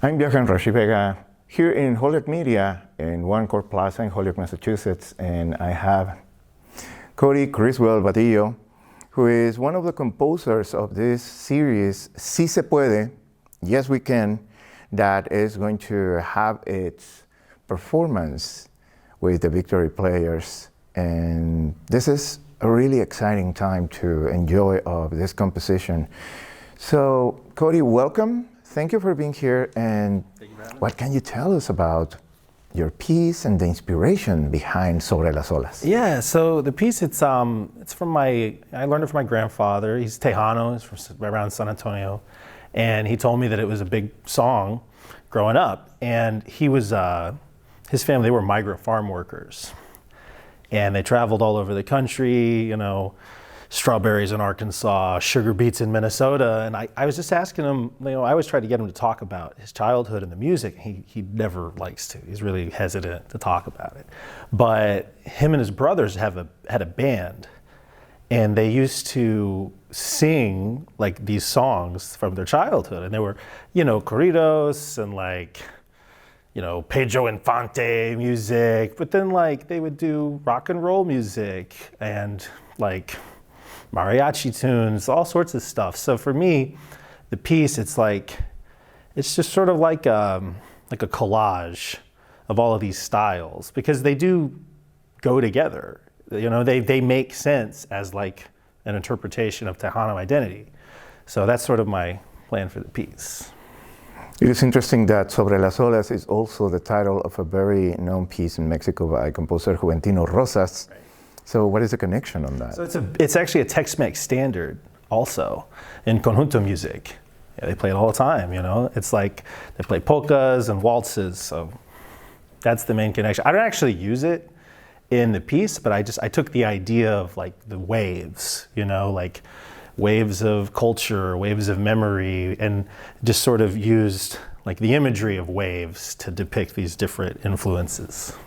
I'm Johan Roshi here in Holyoke Media in One Court Plaza in Holyoke, Massachusetts, and I have Cody Criswell-Badillo, who is one of the composers of this series, Si Se Puede, Yes We Can, that is going to have its performance with the Victory Players. And this is a really exciting time to enjoy of this composition. So, Cody, welcome. Thank you for being here, and what can you tell us about your piece and the inspiration behind Sobre las Olas? Yeah, so the piece, it's from I learned it from my grandfather. He's Tejano, he's from right around San Antonio, and he told me that it was a big song growing up, and he was, his family, they were migrant farm workers, and they traveled all over the country, you know, strawberries in Arkansas, sugar beets in Minnesota, and I was just asking him, you know, I always tried to get him to talk about his childhood and the music. He never likes to. He's really hesitant to talk about it. But him and his brothers had a band, and they used to sing like these songs from their childhood, and they were, you know, corridos and like, you know, Pedro Infante music, but then like they would do rock and roll music and like mariachi tunes, all sorts of stuff. So for me, the piece, it's just sort of like a collage of all of these styles, because they do go together. You know, they make sense as like an interpretation of Tejano identity. So that's sort of my plan for the piece. It is interesting that Sobre las Olas is also the title of a very known piece in Mexico by composer Juventino Rosas. Right. So what is the connection on that? So it's actually a Tex-Mex standard also in conjunto music. Yeah, they play it all the time, you know? It's like they play polkas and waltzes, so that's the main connection. I don't actually use it in the piece, but I took the idea of like the waves, you know, like waves of culture, waves of memory, and just sort of used like the imagery of waves to depict these different influences.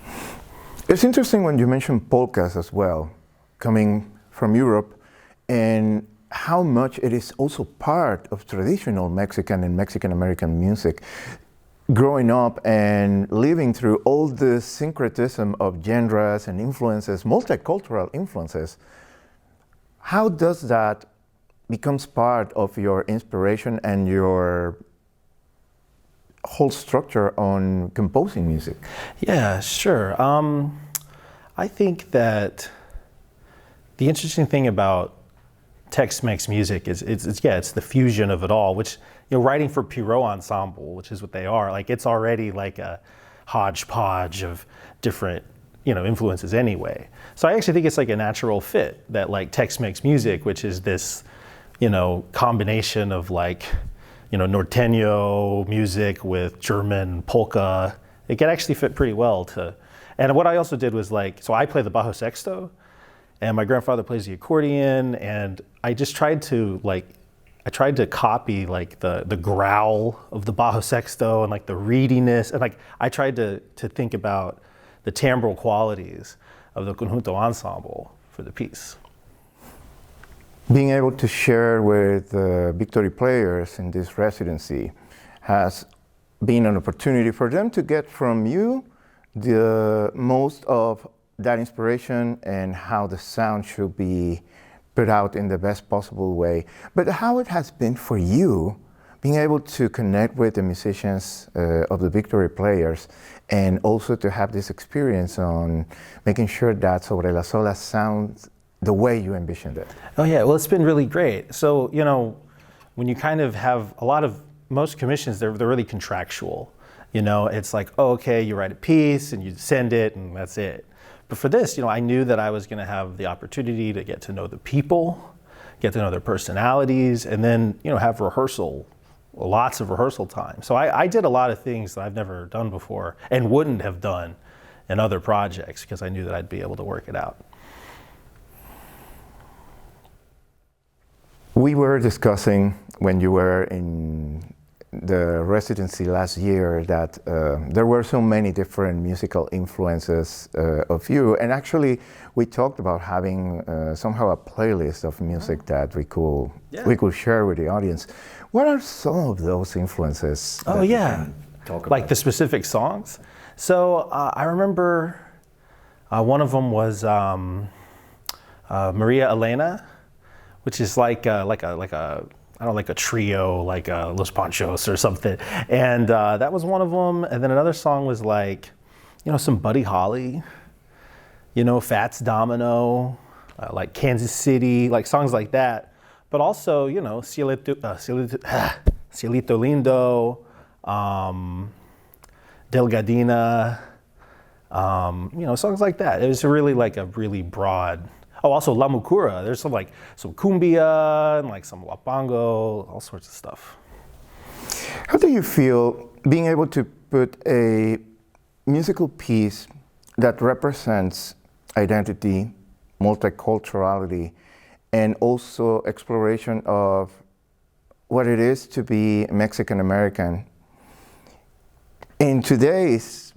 It's interesting when you mention polkas as well, coming from Europe, and how much it is also part of traditional Mexican and Mexican-American music. Growing up and living through all the syncretism of genres and influences, multicultural influences, how does that becomes part of your inspiration and your whole structure on composing music? Yeah, sure. I think that the interesting thing about Tex-Mex music is it's the fusion of it all, which, you know, writing for Duo Ensemble, which is what they are, like it's already like a hodgepodge of different, you know, influences anyway. So I actually think it's like a natural fit that like Tex-Mex music, which is this, you know, combination of like, you know, norteño music with German polka, it can actually fit pretty well to. And what I also did was like, so I play the bajo sexto, and my grandfather plays the accordion, and I just tried to copy like the growl of the bajo sexto and like the reediness, and like I tried to think about the timbral qualities of the conjunto ensemble for the piece. Being able to share with Victory Players in this residency has been an opportunity for them to get from you the most of that inspiration and how the sound should be put out in the best possible way. But how it has been for you being able to connect with the musicians of the Victory Players, and also to have this experience on making sure that Sobre las Olas sounds the way you envisioned it. Oh yeah, well, it's been really great. So, you know, when you kind of have most commissions, they're really contractual. You know, it's like, oh, okay, you write a piece and you send it and that's it. But for this, you know, I knew that I was gonna have the opportunity to get to know the people, get to know their personalities, and then, you know, have lots of rehearsal time. So I did a lot of things that I've never done before and wouldn't have done in other projects, because I knew that I'd be able to work it out. We were discussing when you were in the residency last year that there were so many different musical influences of you, and actually we talked about having somehow a playlist of music that we could share with the audience. What are some of those influences? Oh yeah, talk about? Like the specific songs? So I remember one of them was Maria Elena, which is like a I don't know, like a trio, like Los Panchos or something. And that was one of them. And then another song was like, you know, some Buddy Holly, you know, Fats Domino, like Kansas City, like songs like that. But also, you know, Cielito Lindo, Delgadina, you know, songs like that. It was really like a really broad. Oh, also La Mucura. There's some cumbia and like some huapango, all sorts of stuff. How do you feel being able to put a musical piece that represents identity, multiculturality, and also exploration of what it is to be Mexican American in today's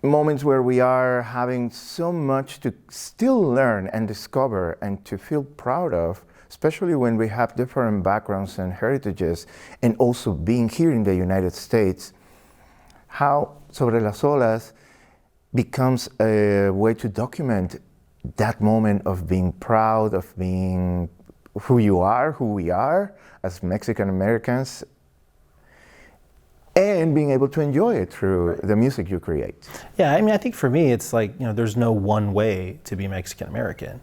moments where we are having so much to still learn and discover and to feel proud of, especially when we have different backgrounds and heritages, and also being here in the United States, how Sobre las Olas becomes a way to document that moment of being proud of being who you are, who we are as Mexican Americans, and being able to enjoy it through the music you create. Yeah, I mean, I think for me, it's like, you know, there's no one way to be Mexican American,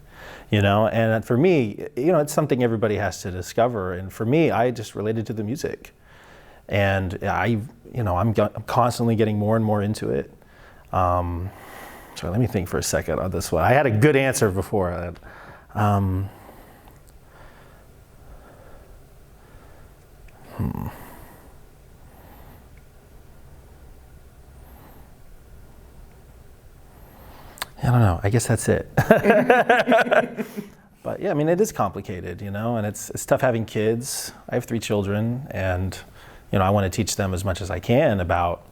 you know, and for me, you know, it's something everybody has to discover. And for me, I just related to the music, and I'm constantly getting more and more into it. So let me think for a second on this one. I had a good answer before that. I don't know. I guess that's it. But yeah, I mean, it is complicated, you know, and it's tough having kids. I have 3 children, and you know, I want to teach them as much as I can about,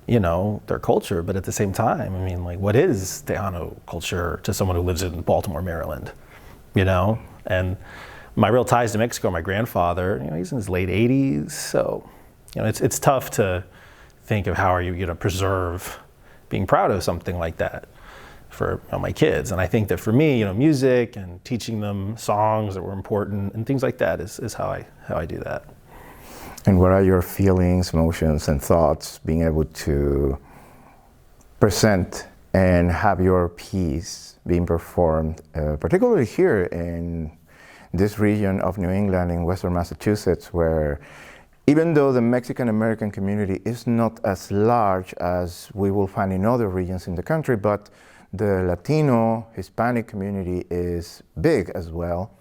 you know, their culture. But at the same time, I mean, like, what is Tejano culture to someone who lives in Baltimore, Maryland? You know, and my real ties to Mexico, my grandfather, you know, he's in his late 80s, so you know, it's tough to think of how are you going to preserve being proud of something like that for my kids. And I think that for me, you know, music and teaching them songs that were important and things like that is how I do that. And what are your feelings, emotions, and thoughts being able to present and have your piece being performed, particularly here in this region of New England, in Western Massachusetts, where even though the Mexican American community is not as large as we will find in other regions in the country, but the Latino, Hispanic community is big as well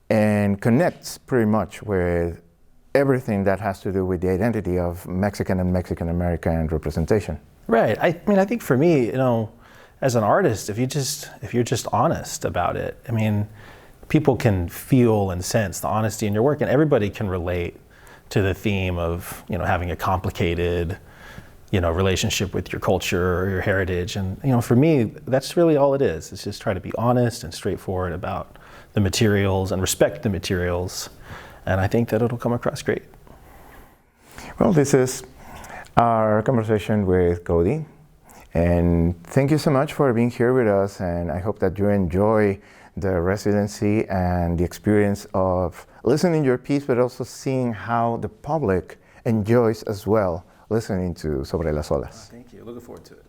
and connects pretty much with everything that has to do with the identity of Mexican and Mexican American representation. Right. I mean, I think for me, you know, as an artist, if you're just honest about it, I mean, people can feel and sense the honesty in your work, and everybody can relate to the theme of, you know, having a complicated, you know, relationship with your culture or your heritage. And, you know, for me, that's really all it is. It's just try to be honest and straightforward about the materials and respect the materials. And I think that it'll come across great. Well, this is our conversation with Cody. And thank you so much for being here with us. And I hope that you enjoy the residency and the experience of listening to your piece, but also seeing how the public enjoys as well listening to Sobre las Olas. Thank you. Looking forward to it.